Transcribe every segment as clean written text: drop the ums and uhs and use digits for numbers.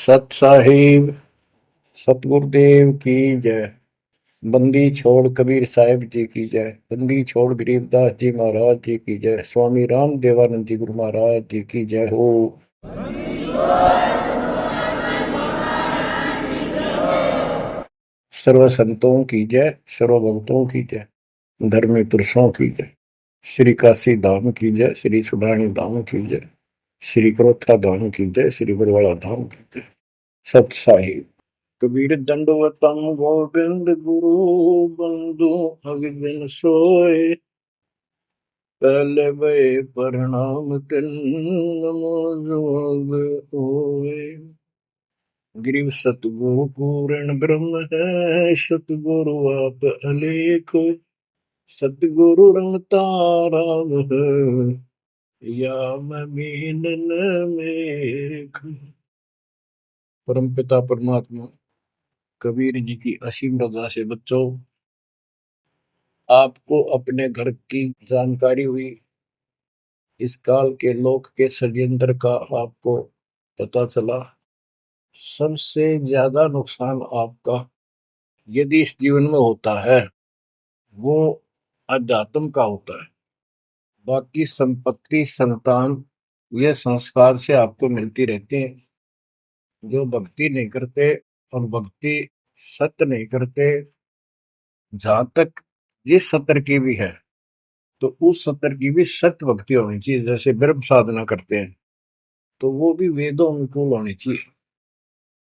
सत साहिब सतगुरुदेव की जय। बंदी छोड़ कबीर साहिब जी की जय। बंदी छोड़ गरीबदास जी महाराज जी की जय। स्वामी राम देवानंद जी गुरु महाराज जी की जय हो। सर्व संतों की जय, सर्व भक्तों की जय, धर्मी पुरुषों की जय। श्री काशी धाम की जय, श्री सुडानी धाम की जय, श्री क्रोथा धाम की जय, श्री बरवाड़ा धाम की जय। सत साहिब। कबीर दंडवतम गोविंद गुरु बंधु अगबिन सोए। पहले भय प्रणाम तिन नमो जोग होए। गिरिव सतगुरु पूर्ण ब्रह्म है, सतगुरु आप अलेखो। सतगुरु रंगता राम है, या मैं मीनन मेघ। परम पिता परमात्मा कबीर जी की असीम रजा से बच्चों, आपको अपने घर की जानकारी हुई, इस काल के लोक के षड्यंत्र का आपको पता चला। सबसे ज्यादा नुकसान आपका यदि इस जीवन में होता है वो अध्यात्म का होता है। बाकी संपत्ति संतान ये संस्कार से आपको मिलती रहती है। जो भक्ति नहीं करते और भक्ति सत्य नहीं करते, जहां तक ये सत्य की भी है तो उस सत्य की भी सत्य भक्ति होनी चाहिए। जैसे ब्रह्म साधना करते हैं तो वो भी वेदों अनुकूल होनी चाहिए,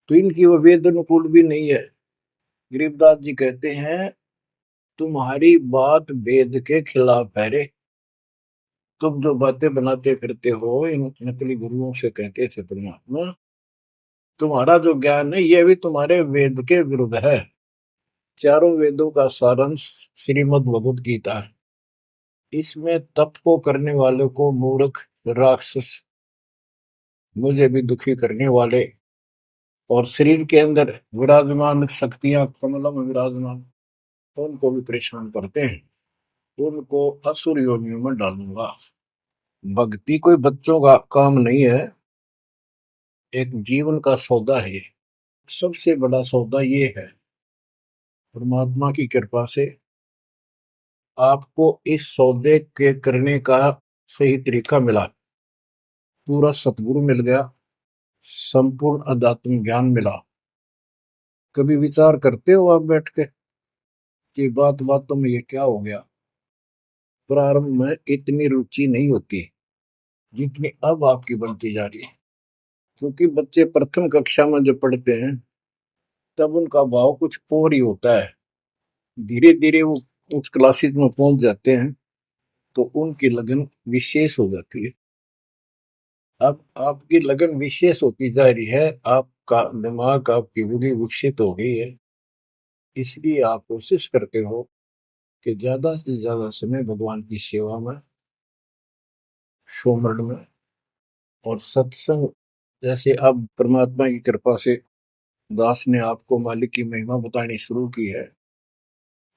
तो इनकी वो वेद अनुकूल भी नहीं है। गरीबदास जी कहते हैं, तुम्हारी बात वेद के खिलाफ है रे। तुम जो बातें बनाते फिरते हो, इन नकली गुरुओं से कहते थे परमात्मा, तुम्हारा जो ज्ञान है ये भी तुम्हारे वेद के विरुद्ध है। चारों वेदों का सारांश श्रीमद् भगवद गीता है। इसमें तप को करने वाले को मूर्ख, राक्षस, मुझे भी दुखी करने वाले, और शरीर के अंदर विराजमान शक्तियां कमलों में विराजमान, उनको भी परेशान करते हैं, उनको असुर योनियों में डालूंगा। भक्ति कोई बच्चों का काम नहीं है, एक जीवन का सौदा है। सबसे बड़ा सौदा ये है, परमात्मा की कृपा से आपको इस सौदे के करने का सही तरीका मिला। पूरा सतगुरु मिल गया, संपूर्ण अध्यात्म ज्ञान मिला। कभी विचार करते हो आप बैठ के कि बातों में ये क्या हो गया? प्रारंभ में इतनी रुचि नहीं होती जितनी अब आपकी बनती जा रही है। क्योंकि बच्चे प्रथम कक्षा में जब पढ़ते हैं तब उनका भाव कुछ और ही होता है। धीरे धीरे वो उस क्लासेस में पहुंच जाते हैं तो उनकी लगन विशेष हो जाती है। अब आपकी लगन विशेष होती जा रही है, आपका दिमाग, आपकी बुद्धि विकसित हो गई है। इसलिए आप कोशिश करते हो कि ज्यादा से ज्यादा समय भगवान की सेवा में, सुमरन में और सत्संग। जैसे अब परमात्मा की कृपा से दास ने आपको मालिक की महिमा बतानी शुरू की है,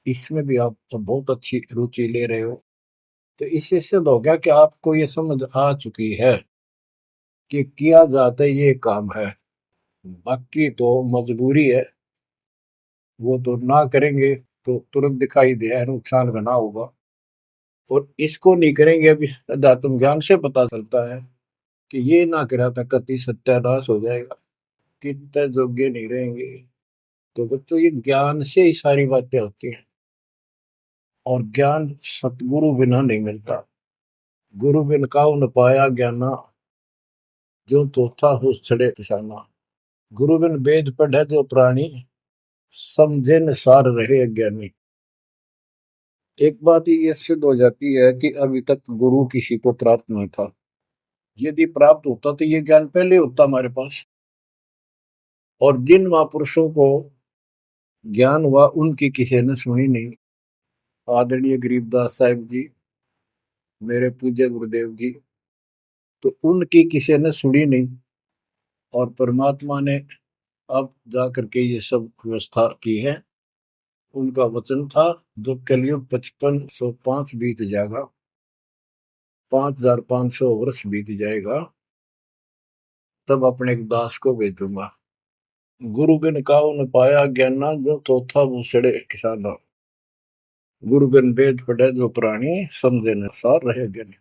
इसमें भी आप तो बहुत अच्छी रुचि ले रहे हो। तो इससे सिद्ध हो गया कि आपको ये समझ आ चुकी है कि किया जाता ये काम है। बाकी तो मजबूरी है, वो तो ना करेंगे तो तुरंत दिखाई दे नुकसान बना होगा, और इसको नहीं करेंगे। अभी अध्यात्म ज्ञान से पता चलता है कि ये ना करा था कति सत्यानाश हो जाएगा, कितने योग्य नहीं रहेंगे। तो बच्चों ये ज्ञान से ही सारी बातें होती हैं, और ज्ञान सतगुरु बिना नहीं मिलता। गुरु बिन काऊ न पाया ज्ञाना, जो तोता हो छड़े किसाना। गुरु बिन वेद पढ़े जो प्राणी, समझे न सार रहे अज्ञानी। एक बात ये सिद्ध हो जाती है कि अभी तक गुरु किसी को प्राप्त नहीं था। यदि प्राप्त होता तो ये ज्ञान पहले होता हमारे पास। और जिन महापुरुषों को ज्ञान हुआ उनकी किसी ने सुनी नहीं। आदरणीय गरीबदास साहिब जी, मेरे पूज्य गुरुदेव जी, तो उनकी किसी ने सुनी नहीं। और परमात्मा ने अब जा करके ये सब व्यवस्था की है। उनका वचन था, जो कलयुग 5505 बीत जाएगा, 5500 वर्ष बीत जाएगा, तब अपने एक दास को भेजूंगा। गुरु बिन काहू न पाया ज्ञाना, जो चौथा बूसड़े किसाना। गुरु बिन वेद पढ़े जो प्राणी, समझे न सार रहे ज्ञानी।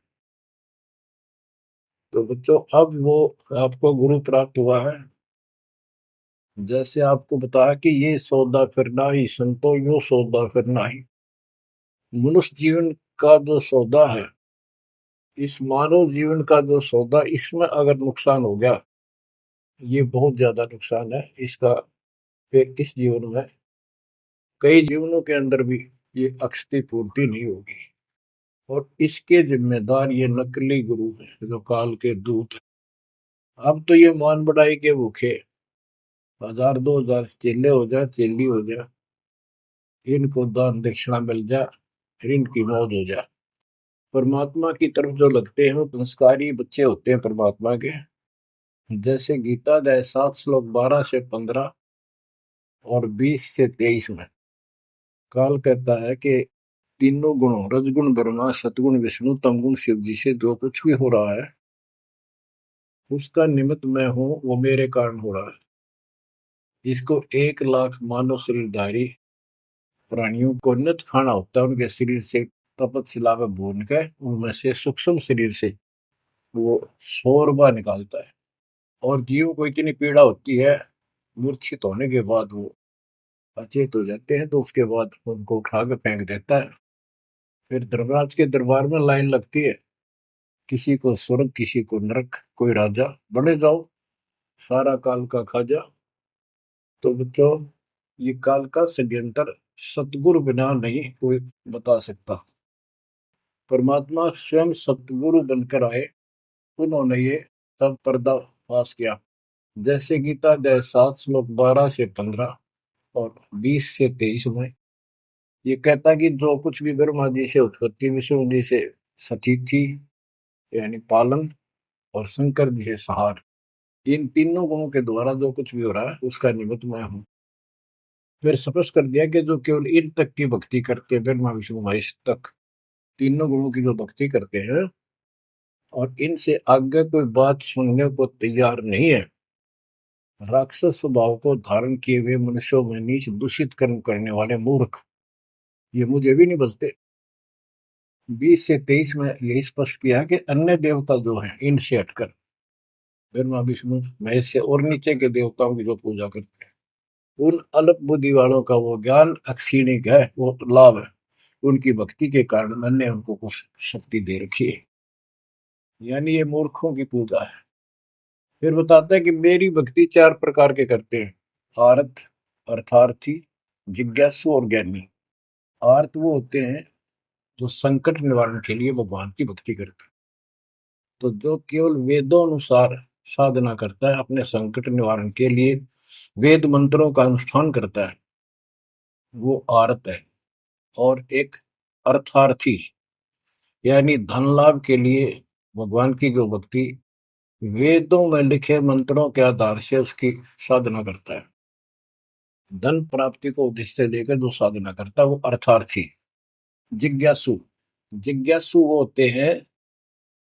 तो बच्चों, अब वो आपको गुरु प्राप्त हुआ है। जैसे आपको बताया कि ये सौदा फिरना ही संतो, यो सौदा फिरना ही। मनुष्य जीवन का जो सौदा है, इस मानव जीवन का जो सौदा, इसमें अगर नुकसान हो गया, ये बहुत ज्यादा नुकसान है इसका। फिर इस जीवन में कई जीवनों के अंदर भी ये अक्षति पूर्ति नहीं होगी। और इसके जिम्मेदार ये नकली गुरु हैं, जो काल के दूत हैं। अब तो ये मान बढ़ाई के भूखे 1000 2000 चेले हो जाए, चेली हो जाए, इनको दान दक्षिणा मिल जाए, फिर इनकी मौज हो जाए। परमात्मा की तरफ जो लगते हैं वो संस्कारी बच्चे होते हैं परमात्मा के। जैसे गीता अध्याय 7 श्लोक 12 से 15 और 20 से 23 में काल कहता है कि तीनों गुणों, रजगुण ब्रह्मा, सतगुण विष्णु, तमगुण शिव जी से जो कुछ भी हो रहा है, उसका निमित्त मैं हूं, वो मेरे कारण हो रहा है। इसको 1 लाख मानव शरीरधारी प्राणियों को नित खाना होता है। उनके शरीर से तपतशिला में भून के, उनमें से सूक्ष्म शरीर से वो शोरबा निकालता है। और जीव को इतनी पीड़ा होती है, मूर्छित होने के बाद वो अचेत हो जाते हैं, तो उसके बाद उनको उठा के फेंक देता है। फिर धर्मराज के दरबार में लाइन लगती है, किसी को स्वर्ग, किसी को नरक, कोई राजा, बने जाओ, सारा काल का खाजा। तो बच्चों, ये काल का षड्यंत्र सतगुरु बिना नहीं कोई बता सकता। परमात्मा स्वयं सतगुरु बनकर आए, उन्होंने ये सब पर्दाफाश किया। जैसे गीता अध्याय 7 श्लोक 12 से 15 और 20 से 23 में ये कहता कि जो कुछ भी ब्रह्मा जी से उत्पत्ति, विष्णु जी से सतीथि यानी पालन, और शंकर जी से संहार, इन तीनों गुणों के द्वारा जो कुछ भी हो रहा है, उसका निमित्त मैं हूं। फिर स्पष्ट कर दिया कि जो केवल इन तक की भक्ति करते हैं, ब्रह्मा विष्णु महेश तक तीनों गुणों की जो भक्ति करते हैं, और इनसे आगे कोई बात सुनने को तैयार नहीं है, राक्षस स्वभाव को धारण किए हुए मनुष्यों में नीच दूषित कर्म करने वाले मूर्ख, ये मुझे भी नहीं बचते। 20 से 23 में यही स्पष्ट किया कि अन्य देवता जो हैं, इनसे हटकर ब्रह्मा विष्णु महेश से और नीचे के देवताओं की जो पूजा करते हैं, उन अल्प बुद्धि वालों का वो ज्ञान अक्षीणिक है, वो लाभ है। उनकी भक्ति के कारण मैंने उनको कुछ शक्ति दे रखी है, यानी ये मूर्खों की पूजा है। फिर बताता है कि मेरी भक्ति 4 प्रकार के करते हैं, आर्त, अर्थार्थी, जिज्ञासु और ज्ञानी। आर्त वो होते हैं जो संकट निवारण के लिए भगवान की भक्ति करते हैं। तो जो केवल वेदों अनुसार साधना करता है, अपने संकट निवारण के लिए वेद मंत्रों का अनुष्ठान करता है, वो आर्त है। और एक अर्थार्थी, यानी धन लाभ के लिए भगवान की जो भक्ति वेदों में लिखे मंत्रों के आधार से उसकी साधना करता है, धन प्राप्ति को उद्देश्य लेकर जो साधना करता है, वो अर्थार्थी। जिज्ञासु, जिज्ञासु वो होते हैं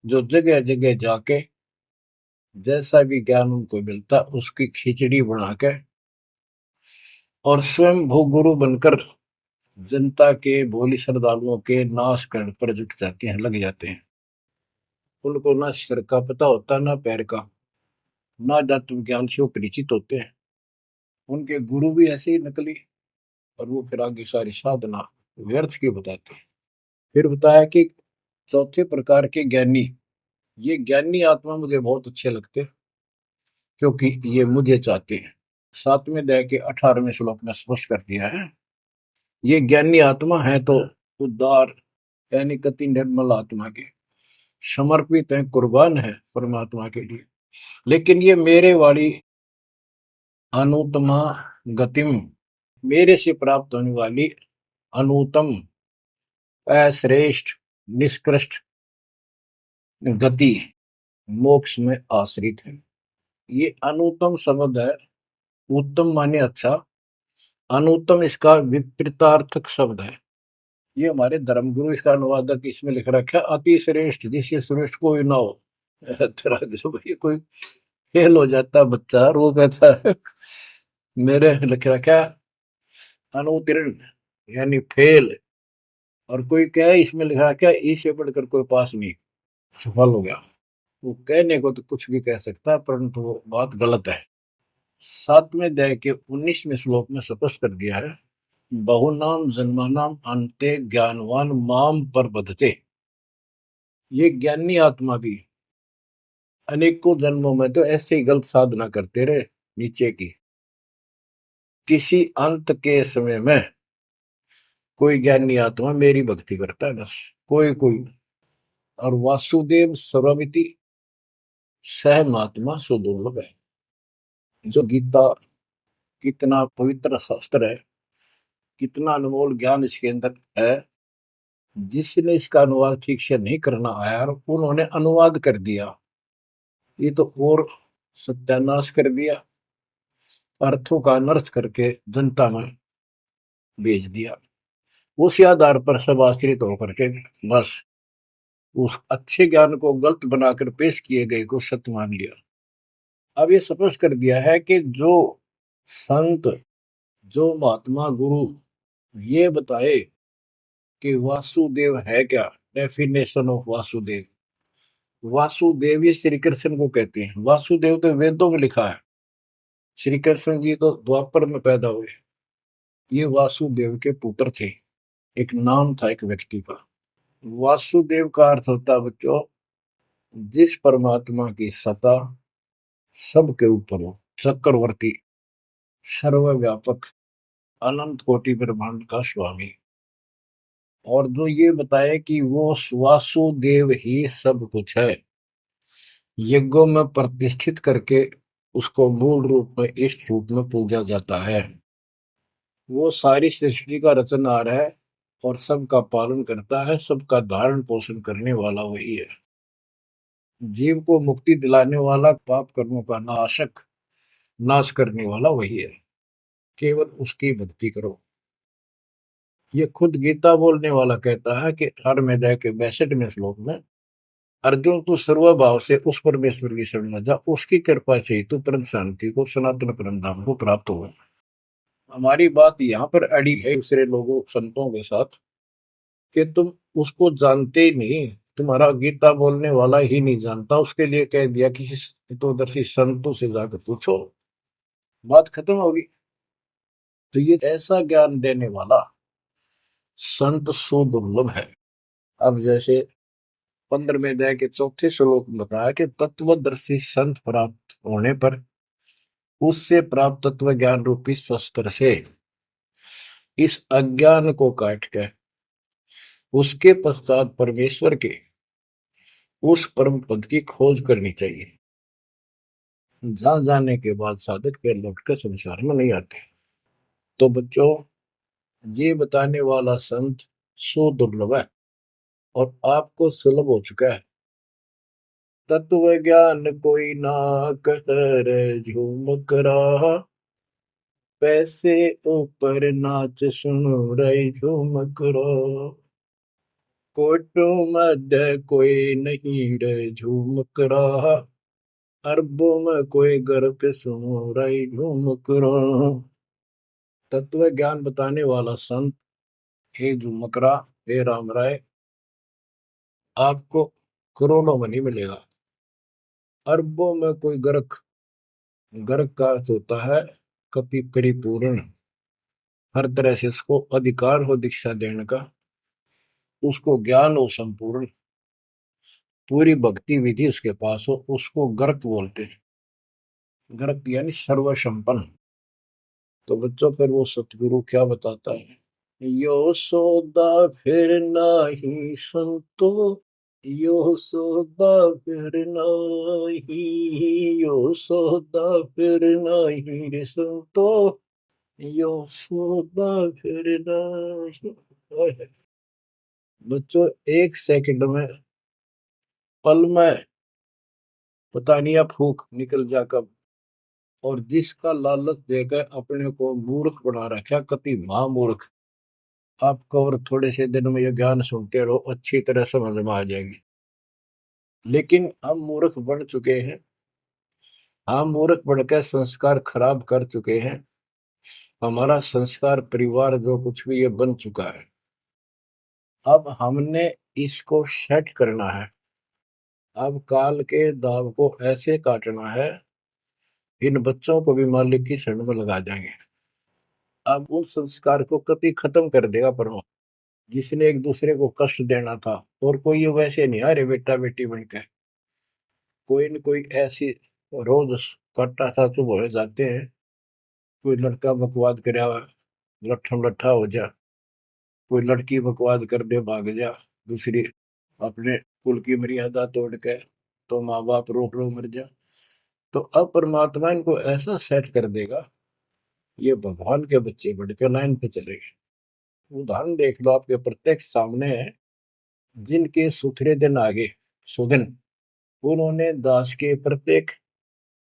जो जगह जगह जाके जैसा भी ज्ञान उनको मिलता उसकी खिचड़ी बना के और स्वयं भू गुरु बनकर जनता के भोली श्रद्धालुओं के नाश करने पर जुट जाते हैं, लग जाते हैं। उनको ना सिर का पता होता, ना पैर का, ना तत्व ज्ञान से वो परिचित होते हैं। उनके गुरु भी ऐसे ही नकली, और वो फिर आगे सारी साधना व्यर्थ की बताते हैं। फिर बताया कि चौथे प्रकार के ज्ञानी, ये ज्ञानी आत्मा मुझे बहुत अच्छे लगते हैं, क्योंकि ये मुझे चाहते हैं। 7वें अध्याय के 18वें श्लोक में स्पष्ट कर दिया है, ये ज्ञानी आत्मा है तो उदार, यानी कति निर्मल आत्मा के, समर्पित है, कुर्बान है परमात्मा के लिए। लेकिन ये मेरे वाली अनुत्तमा गतिम, मेरे से प्राप्त होने वाली अनुत्तम, अश्रेष्ठ, निष्कृष्ट गति, मोक्ष में आश्रित है। ये अनुत्तम शब्द है, उत्तम माने अच्छा, अनुत्तम इसका विपरीतार्थक शब्द है। ये हमारे धर्मगुरु इसका अनुवादक इसमें लिख रखा है, अति श्रेष्ठ, जिससे श्रेष्ठ कोई ना हो। तरह से भाई कोई फेल हो जाता बच्चा और वो कहता है मेरे लिख रखा अनुत्तीर्ण यानी फेल, और कोई कहे इसमें लिखा क्या इससे पढ़कर कोई पास नहीं, सफल हो गया। वो कहने को तो कुछ भी कह सकता है, परंतु वो बात गलत है। 7वें अध्याय के 19वें श्लोक में स्पष्ट कर दिया है, बहुनाम जन्मानाम अंते ज्ञानवान माम पर बधते। ये ज्ञानी आत्मा भी अनेकों जन्मों में तो ऐसे ही गलत साधना करते रहे नीचे की, किसी अंत के समय में कोई ज्ञानी आत्मा मेरी भक्ति करता है, बस कोई कोई। और वासुदेव सर्वमिति सह महात्मा सुदुर्लभ है। जो गीता कितना पवित्र शास्त्र है, कितना अनमोल ज्ञान इसके अंदर है, जिसने इसका अनुवाद ठीक से नहीं करना आया और उन्होंने अनुवाद कर दिया, ये तो और सत्यानाश कर दिया, अर्थों का अनर्थ करके जनता में भेज दिया। उसी आधार पर सब आश्रित होकर के बस उस अच्छे ज्ञान को गलत बनाकर पेश किए गए को सत्य मान लिया। अब ये स्पष्ट कर दिया है कि जो संत, जो महात्मा गुरु ये बताए कि वासुदेव है क्या, डेफिनेशन ऑफ वासुदेव। वासुदेव ही श्री कृष्ण को कहते हैं। वासुदेव तो वेदों में लिखा है, श्री कृष्ण जी तो द्वापर में पैदा हुए। ये वासुदेव के पुत्र थे, एक नाम था एक व्यक्ति का। वासुदेव का अर्थ होता है बच्चों, जिस परमात्मा की सत्ता सबके ऊपर हो, चक्रवर्ती, सर्वव्यापक, अनंत कोटि ब्रह्मांड का स्वामी। और जो ये बताए कि वो वासुदेव ही सब कुछ है, यज्ञों में प्रतिष्ठित करके उसको मूल रूप में इष्ट रूप में पूजा जाता है। वो सारी सृष्टि का रचनहार है और सबका पालन करता है, सबका धारण पोषण करने वाला वही है। जीव को मुक्ति दिलाने वाला, पाप कर्मों का नाशक, नाश करने वाला वही है। केवल उसकी भक्ति करो। ये खुद गीता बोलने वाला कहता है कि 18वें अध्याय के 62वें श्लोक में, अर्जुन तू सर्वभाव से उस परमेश्वर की शरण में जा, उसकी कृपा से ही तू परम शांति को, सनातन परम धाम को प्राप्त होगा। हमारी बात यहाँ पर अड़ी है दूसरे लोगों संतों के साथ कि तुम उसको जानते ही नहीं, तुम्हारा गीता बोलने वाला ही नहीं जानता, उसके लिए कह दिया किसी तत्वदर्शी संतों से जाकर पूछो, बात खत्म होगी। तो ये ऐसा ज्ञान देने वाला संत सुदुर्लभ है। अब जैसे 15वें अध्याय के 4थे श्लोक में बताया कि तत्वदर्शी संत प्राप्त होने पर उससे प्राप्त तत्व ज्ञान रूपी शस्त्र से इस अज्ञान को काट के उसके पश्चात परमेश्वर के उस परम पद की खोज करनी चाहिए। जहां जाने के बाद साधक फिर लौटकर संसार में नहीं आते। तो बच्चों, ये बताने वाला संत सो दुर्लभ है और आपको सुलभ हो चुका है। तत्व ज्ञान कोई ना कर झूमक रहा, पैसे ऊपर नाच सुनो रे झूमक रहा, कोटो मध्य कोई नहीं रे झूमक रहा, अरबों में कोई गर्क सुनो रे झूमक रहा। तत्व ज्ञान बताने वाला संत, हे झूमकरा, हे राम राय, आपको करोड़ों में नहीं मिलेगा, अरबों में कोई गर्क। गर्क का अर्थ होता है कपि परिपूर्ण, हर तरह से उसको अधिकार हो दीक्षा देने का, उसको ज्ञान हो संपूर्ण, पूरी भक्ति विधि उसके पास हो, उसको गर्क बोलते हैं। गर्क यानी सर्वसंपन्न। तो बच्चों, फिर वो सतगुरु क्या बताता है, यो सौदा फिर नाही संतो, यो सौदा फिर नाही, यो सौदा फिर नाही रे संतो, यो सौदा फिर नाही। बच्चों, एक सेकंड में, पल में, पता नहीं अब फूक निकल जा कब, और जिसका लालच देकर अपने को मूर्ख बना रखा, कति महामूर्ख। आपको और थोड़े से दिन में ये ज्ञान सुनते रहो, अच्छी तरह समझ में आ जाएगी। लेकिन हम मूर्ख बन चुके हैं, हम मूर्ख बनकर संस्कार खराब कर चुके हैं। हमारा संस्कार परिवार जो कुछ भी ये बन चुका है, अब हमने इसको सेट करना है। अब काल के दाव को ऐसे काटना है, इन बच्चों को भी मालिक की शरण में लगा देंगे। अब उस संस्कार को कभी खत्म कर देगा परमात्मा। जिसने एक दूसरे को कष्ट देना था, और कोई ये वैसे नहीं आ रहे बेटा बेटी बन के, कोई न कोई ऐसी रोज कट्टा सा चुप हो जाते हैं। कोई लड़का बकवाद करे, लट्ठम लट्ठा हो जा, कोई लड़की बकवाद कर दे भाग जा, दूसरी अपने कुल की मर्यादा तोड़ के, तो माँ बाप रोक रो मर जा। तो अब परमात्मा इनको ऐसा सेट कर देगा, ये भगवान के बच्चे बढ़ के लाइन पे चलेंगे। उदाहरण देख लो, आपके प्रत्यक्ष सामने है। जिनके सुथरे दिन आगे सुदिन, उन्होंने दास के प्रत्येक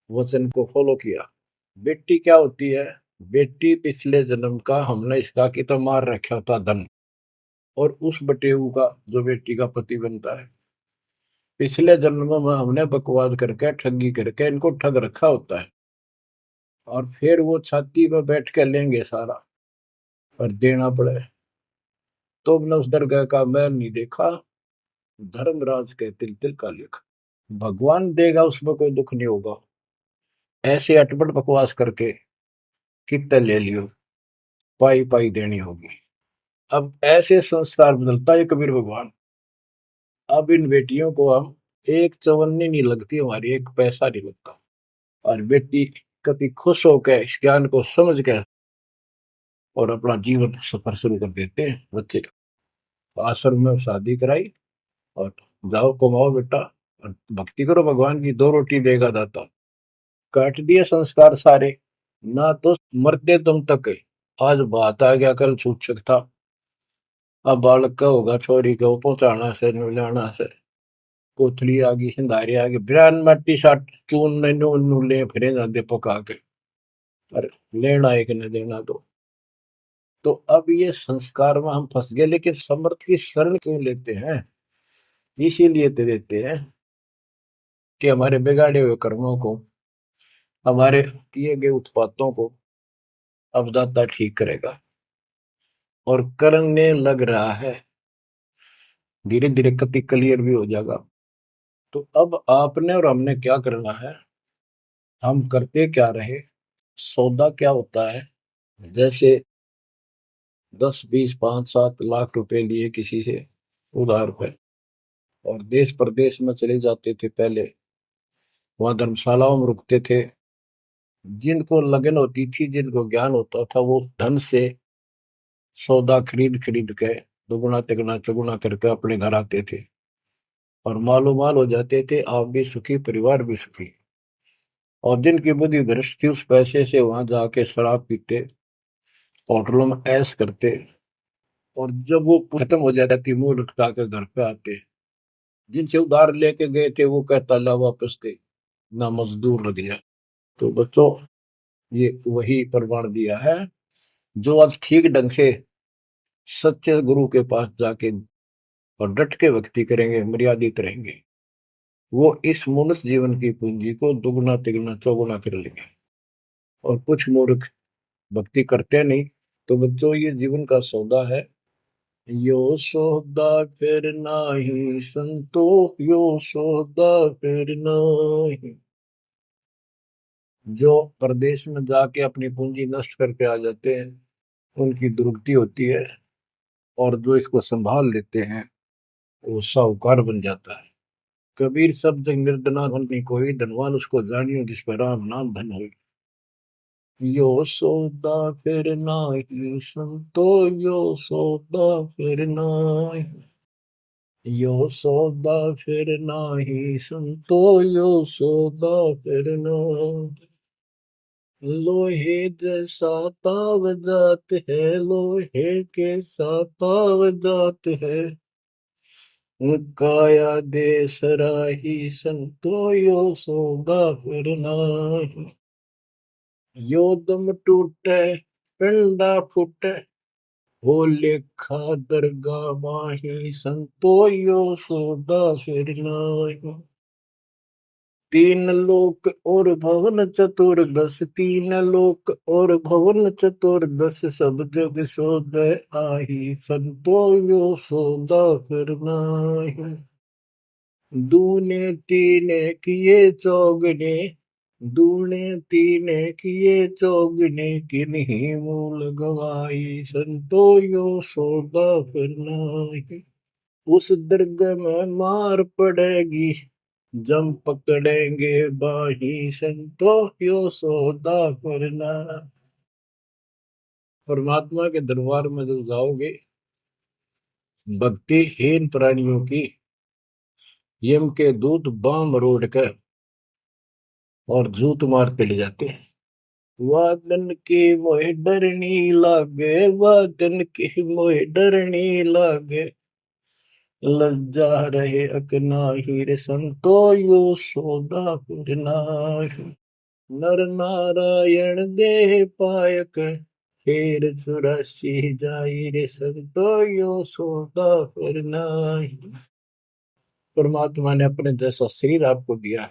वचन को फॉलो किया। बेटी क्या होती है? बेटी पिछले जन्म का हमने इसका की तो मार रखा था धन, और उस बटेऊ का जो बेटी का पति बनता है, पिछले जन्म में हमने बकवाद करके ठगी करके इनको ठग रखा होता है। और फिर वो छाती पे बैठ के लेंगे सारा, और देना पड़े। तुमने उस दरगाह का मैल नहीं देखा, धर्मराज के तिल तिल का लेखा। भगवान देगा, उसमें कोई दुख नहीं होगा। ऐसे अटपट बकवास करके कितने ले लियो, पाई पाई देनी होगी। अब ऐसे संस्कार बदलता है कबीर भगवान। अब इन बेटियों को हम एक चवन्नी नहीं लगती हमारी, एक पैसा नहीं लगता। और बेटी कति खुश होकर इस ज्ञान को समझ के और अपना जीवन सफर शुरू कर देते हैं। बच्चे आश्रम में शादी कराई, और जाओ कमाओ बेटा, और भक्ति करो भगवान की, दो रोटी देगा दाता। काट दिए संस्कार सारे, ना तो मरते तुम तक है। आज बात आ गया, कल छूट सकता। अब बालक का होगा, छोरी को पहुंचाना से लाना से, कोथली आ गई, सिंधारी आ गई, बिरान मट्टी साट चून नू ले फिरे जाते पका के, और लेना एक न देना दो। तो अब ये संस्कार में हम फंस गए। लेकिन समर्थ की शरण क्यों लेते हैं? इसीलिए तो देते हैं कि हमारे बिगाड़े हुए कर्मों को, हमारे किए गए उत्पातों को अब दाता ठीक करेगा। और करने लग रहा है, धीरे धीरे कति क्लियर भी हो जाएगा। तो अब आपने और हमने क्या करना है, हम करते क्या रहे। सौदा क्या होता है? जैसे 10, 20, 5, 7 लाख रुपए लिए किसी से उधार पे, और देश प्रदेश में चले जाते थे पहले, वहां धर्मशालाओं में रुकते थे। जिनको लगन होती थी, जिनको ज्ञान होता था, वो धन से सौदा खरीद खरीद के दुगुना तिगुना चौगुना करके अपने घर आते थे, और मालो माल हो जाते थे। आप भी सुखी, परिवार भी सुखी। और जिनकी बुद्धि भ्रष्ट थी, उस पैसे से वहां जाके शराब पीते, होटलों में ऐश करते, और जब वो खत्म हो जाती थी, मुंह लटका के घर पे आते। जिनसे उधार लेके गए थे, वो कहता ला वापस थे, ना मजदूर लग गया। तो बच्चों, ये वही प्रमाण दिया है। जो आज ठीक ढंग से सच्चे गुरु के पास जाके और डट के भक्ति करेंगे, मर्यादित रहेंगे, वो इस मनुष्य जीवन की पूंजी को दुगुना तिगुना चौगुना कर लेंगे। और कुछ मूर्ख भक्ति करते नहीं। तो बच्चों, ये जीवन का सौदा है। यो सौदा फिर नाही संतो, यो सौदा फिर नाही। जो प्रदेश में जाके अपनी पूंजी नष्ट करके आ जाते हैं, उनकी दुर्गति होती है। और जो इसको संभाल लेते हैं, वो साहूकार बन जाता है। कबीर शब्द निर्धना धन कोई, धनवान उसको जानियो जिस पर राम नाम धन हो। यो सौदा फिर नाही संतो, यो सौदा फिर नाही। यो सौदा फिर नाही संतो, यो सौदा फिर नाही। लोहे जैसा ताव जात है, लोहे के साथ ताव जात है। काया दे सराही संतो, यो सौदा फिर नाही। यो दम टूटे पिंडा फूटे, हो लेखा दरगाह माही संतो, यो सौदा फिर नाही। तीन लोक और भवन चतुर्दश, तीन लोक और भवन चतुर्दश, सब जग सोदय आही, संतो यो सौदा फिर नाहि। दूने तीने किए चौगने, दूने तीने किए चौगने, किन्हीं मूल गवाई, संतो यो सौदा फिर नाहि। उस दर्ग में मार पड़ेगी, जम पकड़ेंगे बाही, संतो यो सौदा करना। परमात्मा के दरबार में जब जाओगे, भक्तिहीन प्राणियों की यम के दूत बाम मरोड़ कर और झूठ मारते ले जाते हैं। वादन के मोहे डरनी लागे, वादन के मोहे डरनी लागे, लज्जा रहे अकनाही, रे संतो यो सौदा फिरना। नर नारायण देह पायक, फेर 84 जाई, रे संतो यो सौदा फिर नाहि। परमात्मा ने अपने जैसा शरीर आपको दिया,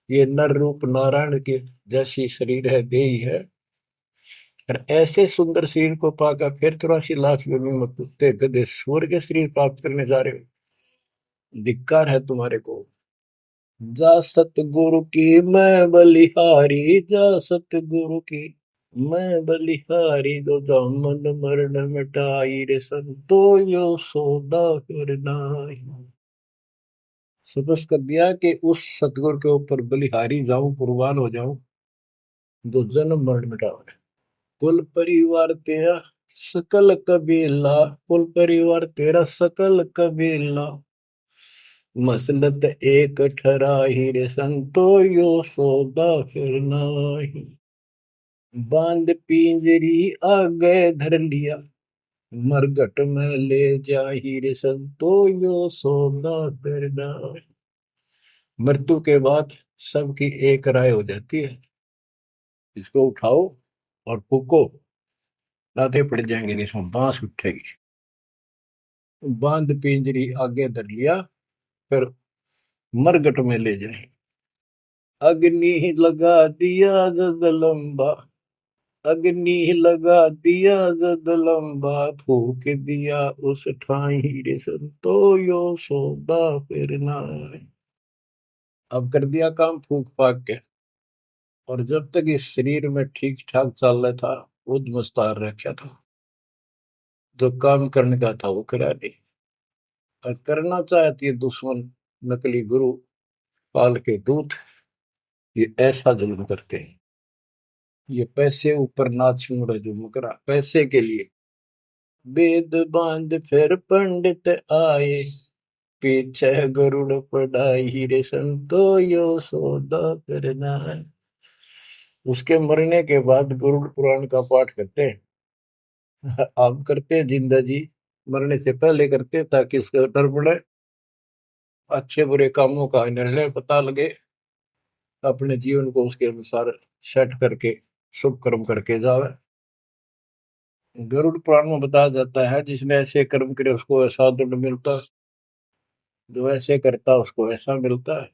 ये नर रूप नारायण के जैसी शरीर है, देही है, और ऐसे सुंदर शरीर को पाकर फिर 84 लाख योनि में कुत्ते गधे सूर के शरीर प्राप्त करने जा रहे हो, धिक्कार है तुम्हारे को। जा सतगुरु की मैं बलिहारी, जा सतगुरु की मैं बलिहारी, जो जामन मरण मिटाई, रे संतो यो सौदा फिर नाहि। सपस कर दिया कि उस सतगुरु के ऊपर बलिहारी जाऊं, कुर्बान हो जाऊं, जो जन्म मरण मिटावे। कुल परिवार तेरा सकल कबीला, कुल परिवार तेरा सकल कबीला, मसलत एक ठराही, रे संतो यो सौदा फिर नाहि। बांध पिंजरी आगे धर लिया, मरघट में ले जाही, रे संतो यो सौदा फिर नाहि। मृत्यु के बाद सबकी एक राय हो जाती है, इसको उठाओ और फूको, लाते पड़ जाएंगे, इसमें बांस उठेगी। बांध पिंजरी आगे धर लिया, फिर मरघट में ले जाए। अग्नि लगा दिया जद लंबा, अग्नि लगा दिया जद लंबा, फूक दिया उस ठाई, रे संतो यो सौदा फिर नाहि। अब कर दिया काम फूक फाक के, और जब तक इस शरीर में ठीक ठाक चल रहा था, उद मुस्तार रखा था, जो काम करने का था वो करा नहीं, और करना चाहती है दुश्मन, नकली गुरु, पाल के दूत, ये ऐसा जुल्म करते हैं। ये पैसे ऊपर नाच रहे जो मकरा, पैसे के लिए वेद बांध फिर पंडित आए, पीछे गरुड़ पढ़ाई, रे संतो यो सौदा करना है। उसके मरने के बाद गरुड़ पुराण का पाठ करते हैं। आप करते हैं जिंदा जी, मरने से पहले करते ताकि उसका डर पड़े, अच्छे बुरे कामों का निर्णय पता लगे, अपने जीवन को उसके अनुसार सेट करके शुभ कर्म करके जावे। गरुड़ पुराण में बताया जाता है, जिसने ऐसे कर्म करे उसको ऐसा दंड मिलता है, जो ऐसे करता उसको ऐसा मिलता है।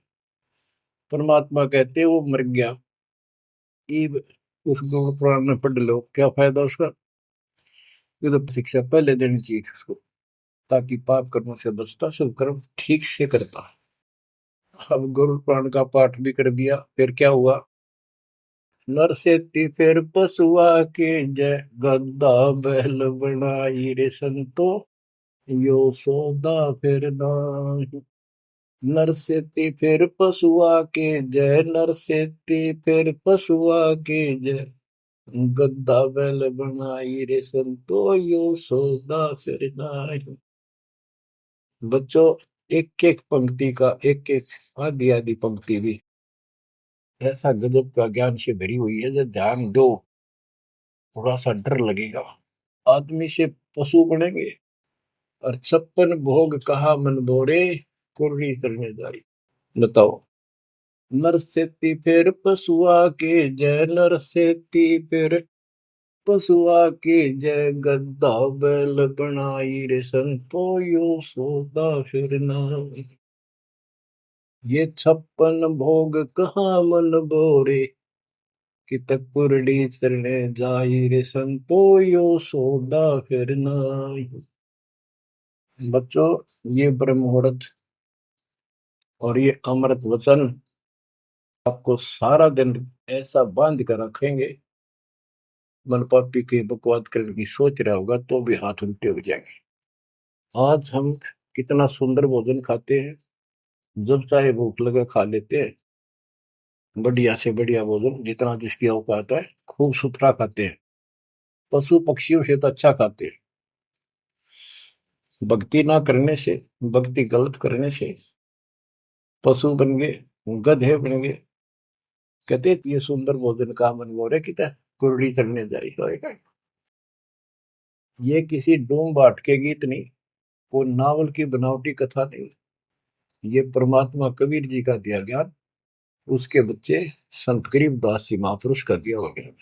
परमात्मा कहते वो मर गया, ईब उस गरुड़ पुराण में पढ़ लो, क्या फायदा उसका। ये तो शिक्षा पहले देनी चाहिए उसको, ताकि पाप कर्मों से बचता, शुभ कर्म ठीक से करता। अब गरुड़ पुराण का पाठ भी कर दिया, फिर क्या हुआ। नर से फिर पशुआ के जय, गद्दा बैल बनाई, रे संतो यो सौदा फिर नाहि। नर से फिर पशुआ के जय, नर से फिर पशुआ के जय, गद्दा बैल बनाई, रे संतो यो सौदा फिर नाहि। बच्चों, एक एक पंक्ति का एक एक आधी आधी पंक्ति भी ऐसा गजब का ज्ञान से भरी हुई है, जो ध्यान दो थोड़ा सा डर लगेगा। आदमी से पशु बनेंगे, और 56 भोग कहा मन बोरे, कुर्री करने जाई। बताओ। नर सेती फिर पशुआ के जय, नर सेती फिर पशुआ के जय, गद्दा बैल बनाई, रे संतो यो सौदा फिर नाहि। ये 56 भोग कहाँ मन बोरे, कि तक कुरडी चरणे जाई रे संतो यो सौदा फिर नाई। बच्चों, ये ब्रह्म मुहूर्त और ये अमृत वचन आपको सारा दिन ऐसा बांध कर रखेंगे, मन पापी के बकवाद करने की सोच रहा होगा तो भी हाथ उल्टे हो जाएंगे। आज हम कितना सुंदर भोजन खाते हैं, जब चाहे भूख लगे खा लेते हैं, बढ़िया से बढ़िया भोजन जितना जिसकी औकात है खूब सुथरा खाते हैं, पशु पक्षियों से तो अच्छा खाते हैं। भक्ति ना करने से, भक्ति गलत करने से पशु बन गए, गधे बन गए। कहते ये सुंदर भोजन का मन गोरे किता कुरड़ी चढ़ने जाए होएगा। ये किसी डोम बाट के गीत नहीं, वो नावल की बनावटी कथा नहीं, ये परमात्मा कबीर जी का दिया ज्ञान, उसके बच्चे संत गरीबदास जी महापुरुष का दिया हुआ ज्ञान।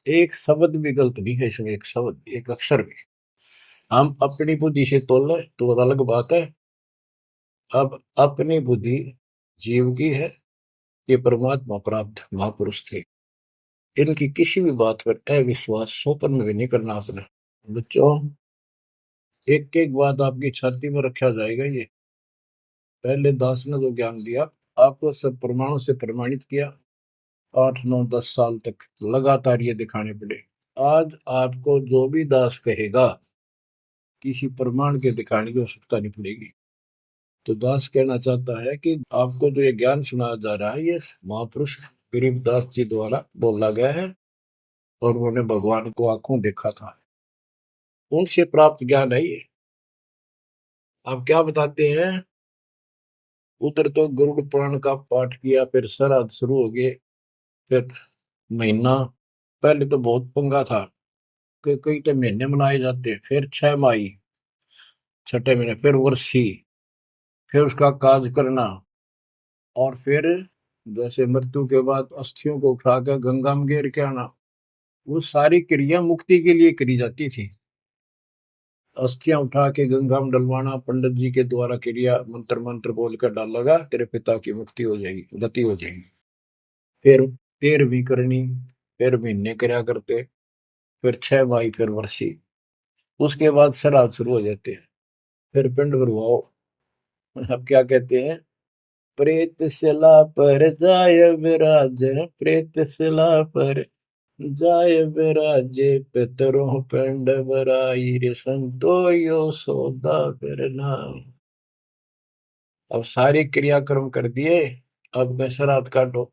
एक शब्द भी गलत नहीं है इसमें, एक शब्द एक अक्षर भी। हम अपनी बुद्धि से तोल तो अलग बात है। अब अपनी बुद्धि जीव की है, ये परमात्मा प्राप्त महापुरुष थे, इनकी किसी भी बात पर अविश्वास स्वप्न भी नहीं करना अपने। बच्चों, एक एक बात आपकी छाती में रखा जाएगा। ये पहले दास ने जो ज्ञान दिया आपको सब प्रमाणों से प्रमाणित किया, 8 9 10 साल तक लगातार ये दिखाने पड़े। आज आपको जो भी दास कहेगा किसी प्रमाण के दिखाने की आवश्यकता नहीं पड़ेगी। तो दास कहना चाहता है कि आपको जो ये ज्ञान सुनाया जा रहा है, ये महापुरुष गरीबदास जी द्वारा बोला गया है और उन्होंने भगवान को आंखों देखा था, उनसे प्राप्त ज्ञान है ये। आप क्या बताते हैं, उधर तो गरुड़ पुराण का पाठ किया, फिर श्राद्ध शुरू हो गए, फिर महीना, पहले तो बहुत पंगा था कि कई तो महीने मनाए जाते, फिर 6 माही, छठे महीने, फिर वर्षी, फिर उसका काज करना, और फिर जैसे मृत्यु के बाद अस्थियों को उठाकर गंगा में गेर के आना। वो सारी क्रिया मुक्ति के लिए करी जाती थी। अस्थियां उठा के गंगा में डलवाना, पंडित जी के द्वारा क्रिया मंत्र मंत्र बोलकर डालेगा, तेरे पिता की मुक्ति हो जाएगी, गति हो जाएगी। फिर 13वीं करनी, फिर महीने करया करते, फिर 6 माही, फिर वर्षी, उसके बाद श्राद्ध शुरू हो जाते हैं, फिर पिंड भरवाओ। अब क्या कहते हैं, प्रेत शिला पर जाय विराज, प्रेत शिला पर जाय विराजे, पितरों पिंड भराई रे संतो यो सौदा करना। अब सारे क्रियाक्रम कर दिए, अब मैं श्राद्ध काटो।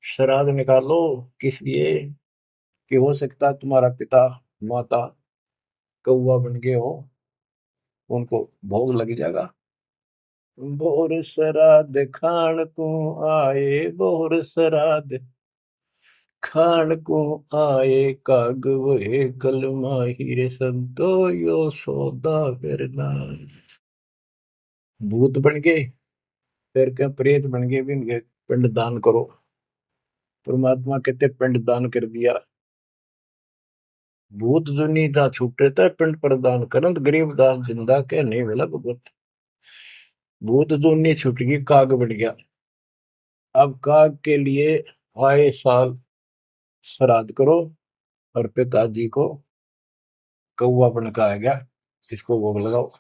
श्राद्ध निकालो किस लिए, कि हो सकता है तुम्हारा पिता माता कौवा बन गए हो, उनको भोग लग जाएगा। बोर श्राद्ध खान को आए, बोर श्राद्ध खान को आए, काग वहे कल माहिर संतो यो सौदा करना। भूत बन गए, फिर क्या प्रेत बन गए, भी इनके पिंड दान करो। परमात्मा कहते पिंड दान कर दिया, भूत जो नहीं था छूटे था पिंड प्रदान करंत, गरीब दास जिंदा के नहीं मिला भगवत। भूत जो नहीं छूट गई, काग बन गया। अब काग के लिए आए साल श्राद्ध करो, और पिताजी को कौवा बन का आ गया, इसको भोग लगाओ।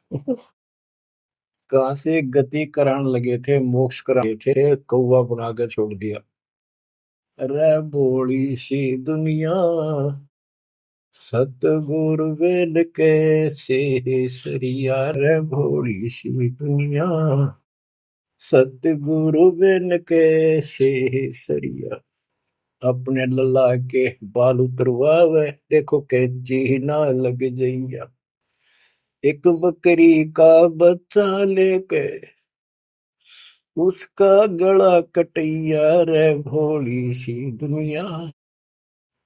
कहां से गति कराने लगे थे, मोक्ष कराने थे, कौवा बना के छोड़ दिया। अरे भोली सी दुनिया, सतगुरु वेद कैसे सरिया, रे भोली सी दुनिया, सतगुरु वेद कैसे सरिया। अपने लल्ला के बाल उतरवावे, देखो कैंची ना लग जइया। एक बकरी का बच्चा लेके उसका गला कटैया, रे भोली सी दुनिया,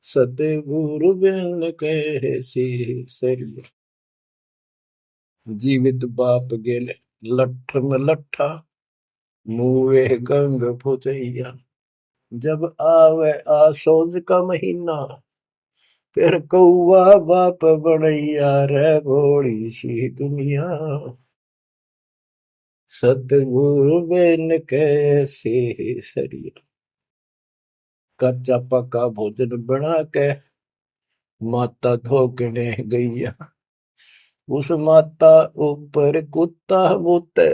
सतगुरु बिन कैसे सरिया। जीवित बाप गेले लठ में लट्ठा, मुए गंग पुचैया। जब आवे आसोज का महीना, फिर कौआ बाप बनैया, रे भोली सी दुनिया। सतगुरु बिन कैसे सरिया। कच्चा पक्का भोजन बना के माता धोकने गैया, उस माता ऊपर कुत्ता बोते,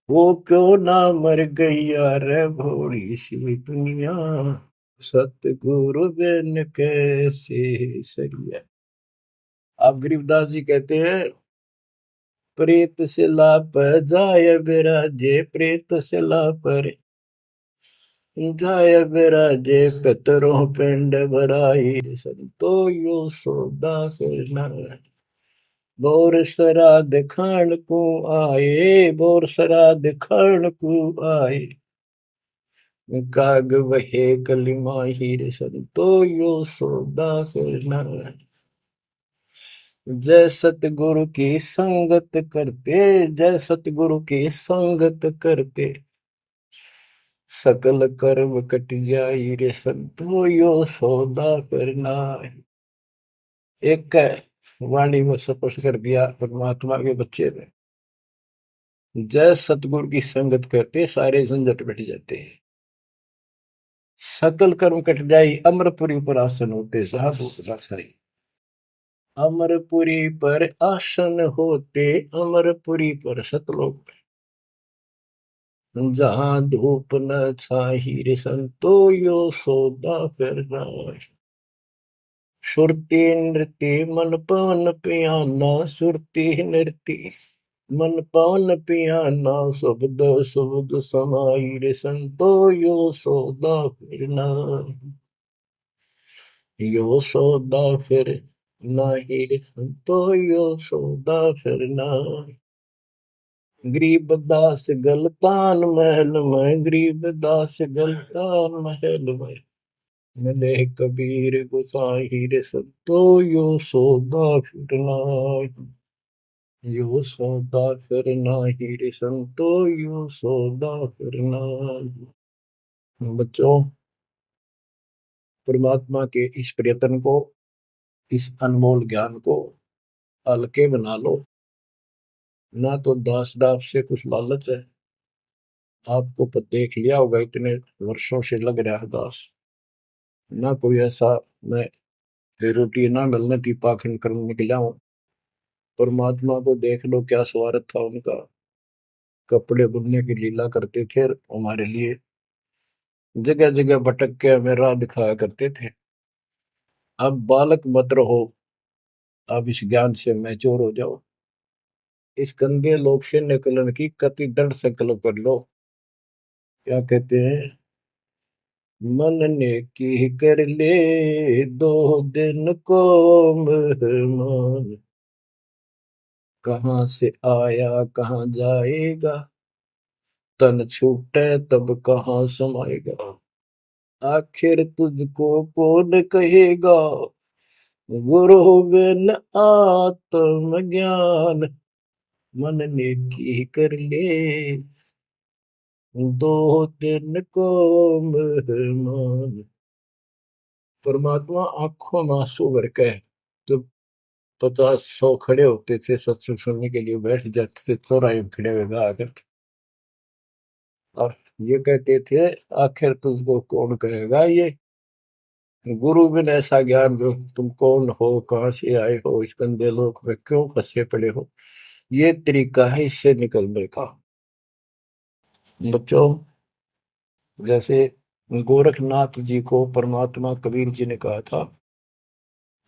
वो क्यों ना मर गैया रे भोली सी दुनिया। सतगुरु बिन कैसे सरिया। आप गरीबदास जी कहते हैं, प्रेत शिला पर जाय बिराजे, प्रेत शिला पर जाय बिराजे, पितरों पिंड भराई, संतो यो सौदा करना। बोर श्राद्ध खान को आए, बोर श्राद्ध खान को आए, काग वहे कलिमा हीर, संतो यो सौदा करना। जय सतगुरु की संगत करते, जय सतगुरु की संगत करते, सकल कर्म कट जाई रे संतो यो सौदा करना। एक वाणी में स्पष्ट कर दिया परमात्मा के बच्चे ने, जय सतगुरु की संगत करते सारे झंझट मिट जाते हैं, सकल कर्म कट जाई, अमरपुरी पर आसन होते साधु रासाई। अमरपुरी पर आसन होते, अमरपुरी पर सतलोक, जहां धूप न छाही रे संतो यो सौदा करना। सुरती नृत्य मन पवन पियाना, सुरती नृत्य मन पवन पियाना, शब्द शब्द समाई रे संतो यो सौदा फिरना। यो सौदा फिर नाही रे संतो यो सौदा फिरना। गरीबदास गलतान महल में, गरीबदास गलतान महल में, मिले कबीर गुसाई रे संतो यो सौदा फिरना। यो सौदा फिरना ही रे संतो यो सौदा फिरना। बच्चों, परमात्मा के इस प्रयत्न को, इस अनमोल ज्ञान को हल्के बना लो। ना तो दास दास से कुछ लालच है, आपको देख लिया होगा इतने वर्षों से लग रहा है दास, ना कोई ऐसा मैं रोटी ना मिलने थी पाखंड करने निकला हूं। परमात्मा को देख लो क्या स्वार्थ था उनका, कपड़े बुनने की लीला करते थे हमारे लिए, जगह जगह भटक के हमें राह दिखाया करते थे। अब बालक मत रहो, अब इस ज्ञान से मैच्योर हो जाओ, इस गंदे लोक से निकलने की कति दृढ़ संकल्प कर लो। क्या कहते हैं, मन ने की कर ले 2 दिन को मेहमान, कहाँ से आया कहाँ जाएगा, तन छूटे तब कहाँ समाएगा। आखिर तुझको कौन कहेगा, गुरु बिन आत्म ज्ञान, मन ने की कर ले 2 दिन को मेहमान। परमात्मा आंखों में आंसू भर के तो 50-100 खड़े होते थे सत्संग सुनने के लिए, बैठ जाते थे चौराहे में खड़े हुए आकर, और ये कहते थे आखिर तुझको कौन कहेगा, ये गुरु बिन ऐसा ज्ञान जो तुम कौन हो, कहाँ से आए हो, इस गंदे लोक में क्यों फंसे पड़े हो, ये तरीका है इससे निकलने का। बच्चों, जैसे गोरखनाथ जी को परमात्मा कबीर जी ने कहा था,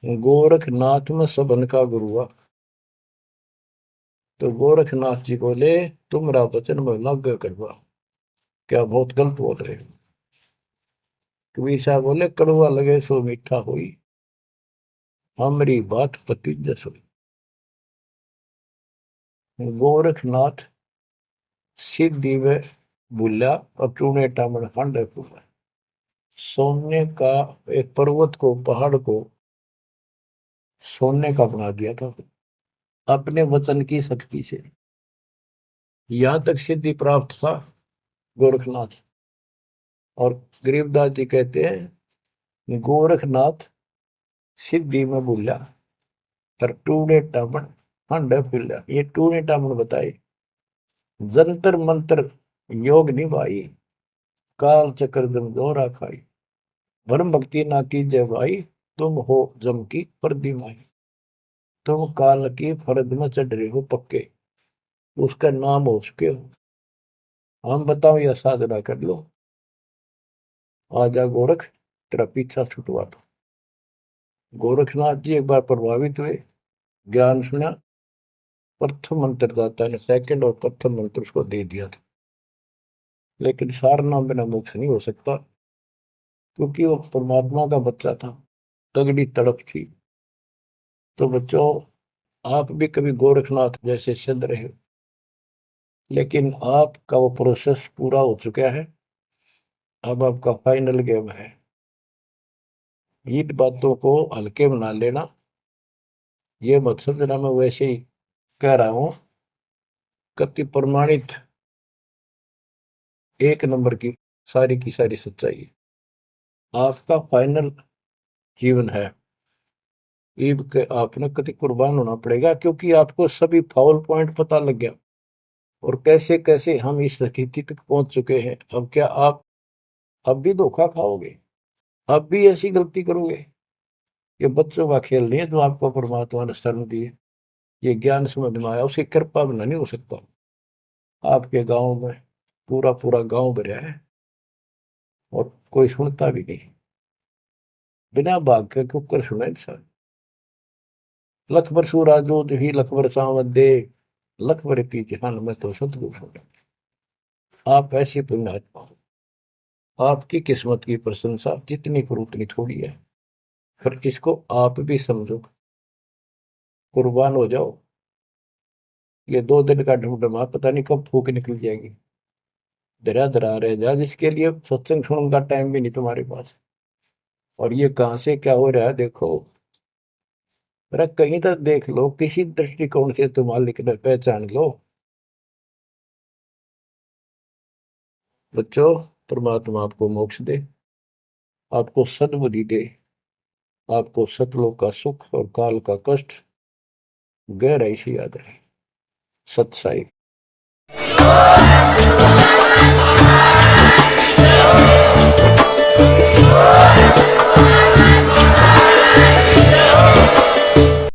गोरखनाथ में सबन का गुरु हुआ, तो गोरखनाथ जी बोले तुमरा वचन में लग करवा, क्या बहुत गलत बोल रहे हो। कबीर साहब बोले कड़वा लगे सो मीठा हुई, हमारी बात पति जस हुई। गोरखनाथ सिद्धि में भूला और टूने टामन खंड है, सोने का एक पर्वत को, पहाड़ को सोने का बना दिया था अपने वचन की शक्ति से, यहां तक सिद्धि प्राप्त था गोरखनाथ। और गरीबदास जी कहते हैं गोरखनाथ सिद्धि में भूला और टूने टामन खंड फूला। ये टूने टामन बताए जंतर मंत्र योग निभाई, काल चक्र जमजोरा खाई, भरम भक्ति ना कीजिए भाई, तुम हो जम की प्रतिमाई। तुम काल की फर्ज में चढ़ रहे हो पक्के, उसका नाम हो चुके हो। हम बताओ या साधना कर लो, आजा गोरख तेरा पीछा छुटवा दो। गोरखनाथ जी एक बार प्रभावित हुए, ज्ञान सुना, प्रथम मंत्र दाता ने सेकंड और प्रथम मंत्र उसको दे दिया था। लेकिन सार नाम बिना मोक्ष नहीं हो सकता, क्योंकि वो परमात्मा का बच्चा था, तगड़ी तड़प थी। तो बच्चों, आप भी कभी गोरखनाथ जैसे सिद्ध रहे, लेकिन आपका वो प्रोसेस पूरा हो चुका है। अब आपका फाइनल गेम है। इन बातों को हल्के बना लेना, ये मत समझना मैं वैसे ही कह रहा हूं। कति प्रमाणित एक नंबर की सारी सच्चाई आपका फाइनल जीवन है। ईब के आपने कति कुर्बान होना पड़ेगा, क्योंकि आपको सभी फाउल पॉइंट पता लग गया और कैसे कैसे हम इस स्थिति तक पहुंच चुके हैं। अब क्या आप अब भी धोखा खाओगे? अब भी ऐसी गलती करोगे? ये बच्चों का खेल नहीं है जो आपको परमात्मा ने शरण दी है। ये ज्ञान समझ में आया, उसकी कृपा बिना नहीं हो सकता। आपके गांव में पूरा पूरा गांव भरा है और कोई सुनता भी नहीं। बिना भाग के कुकर सुना इंसान। लख बर सूराजो ही लख बर सावन दे, लख बर की जहान में तो सतगुरु सुना। आप ऐसे पुण्यात्मा हो, आपकी किस्मत की प्रशंसा जितनी करूं उतनी थोड़ी है। फिर इसको आप भी समझो, कुर्बान हो जाओ। ये 2 दिन का ढमढमा पता नहीं कब फूक निकल जाएगी। धरा धरा रह जा, जिसके लिए सत्संग सुनने का टाइम भी नहीं तुम्हारे पास। और ये कहां से क्या हो रहा है देखो, जरा कहीं तक देख लो, किसी दृष्टिकोण से तुम मालिक ने पहचान लो। बच्चों, परमात्मा आपको मोक्ष दे, आपको सद्बुद्धि दे, आपको सतलोक का सुख और काल का कष्ट गहराई से याद रहे। सत्साई।